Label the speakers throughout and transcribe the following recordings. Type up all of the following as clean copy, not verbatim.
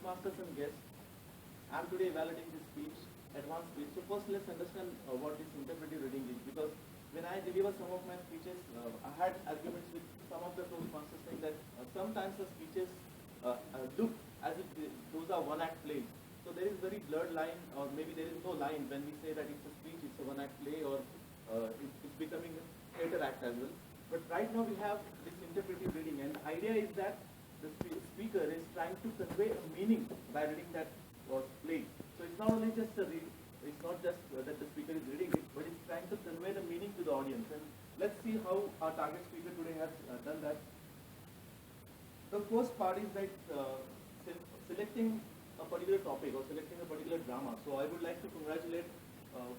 Speaker 1: masters and guests. I'm today evaluating this speech, advanced speech. So first let's understand what this interpretive reading is, because when I deliver some of my speeches, I had arguments with some of the Toastmasters saying that sometimes the speeches look as if those are one-act plays. So there is very blurred line, or maybe there is no line when we say that it's a speech, it's a one-act play, or it's becoming a theater act as well. But right now we have this interpretive reading, and the idea is that the speaker is trying to convey a meaning by reading that was played. So it's not only just a read, it's not just that the speaker is reading it, but it's trying to convey the meaning to the audience. And let's see how our target speaker today has done that. The first part is that selecting a particular topic or selecting a particular drama. So I would like to congratulate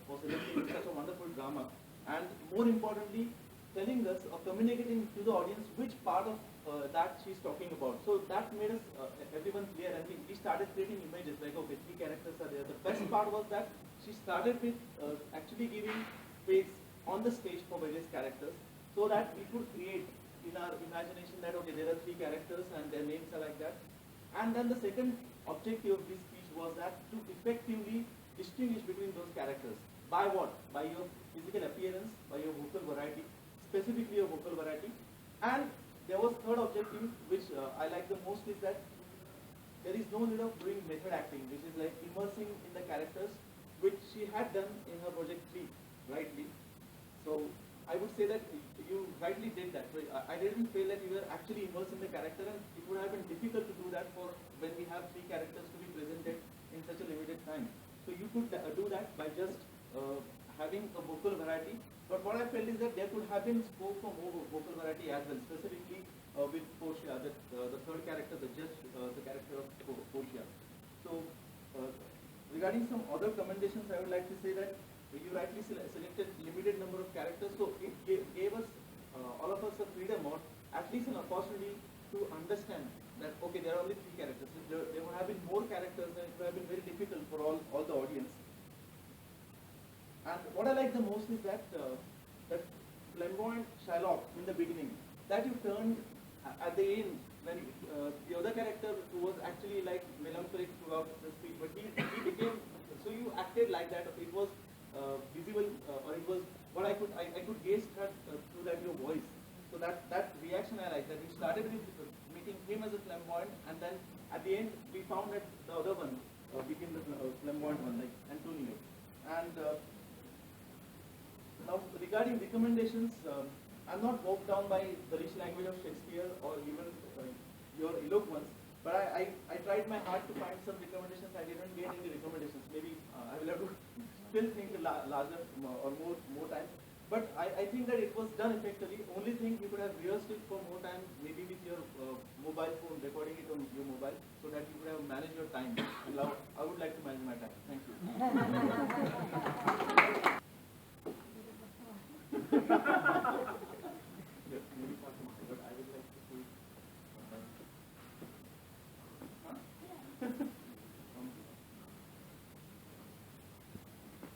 Speaker 1: for selecting such a wonderful drama, and more importantly, telling us or communicating to the audience which part of that she's talking about. So that made us everyone clear, and we started creating images like, okay, three characters are there. The best part was that she started with actually giving space on the stage for various characters, so that we could create in our imagination that, okay, there are three characters and their names are like that. And then the second objective of this speech was that to effectively distinguish between those characters. By what? By your physical appearance, by your vocal variety, specifically your vocal variety. And there was third objective, which I like the most, is that there is no need of doing method acting, which is like immersing in the characters, which she had done in her project 3, rightly. So I would say that you rightly did that. So I didn't feel that you were actually immersed in the character, and it would have been difficult to do that for when we have 3 characters to be presented in such a limited time. So you could do that by just having a vocal variety. But what I felt is that there could have been scope for more vocal variety as well, specifically with Portia, the third character, the character of Portia. So regarding some other commendations, I would like to say that you rightly selected limited number of characters, so it gave us, all of us, a freedom, or at least an opportunity to understand that, okay, there are only 3 characters. There would have been more characters, and it would have been very difficult for all the audience. And what I like the most is that that flamboyant Shylock in the beginning, that you turned at the end, when the other character who was actually like melancholic throughout the speech, but he became, so you acted like that. It was visible, or it was what I could gaze at through that your voice. So that reaction I like, that we started with meeting him as a flamboyant, and then at the end we found that the other one became the flamboyant one, like Antonio. And now regarding recommendations, I'm not bogged down by the rich language of Shakespeare or even your eloquence, but I tried my hard to find some recommendations. I didn't get any recommendations. Maybe I will have to still think larger or more time. But I think that it was done effectively. Only thing, you could have rehearsed it for more time, maybe with your mobile phone, recording it on your mobile, so that you could have managed your time. And now I would like to manage my time. Thank you.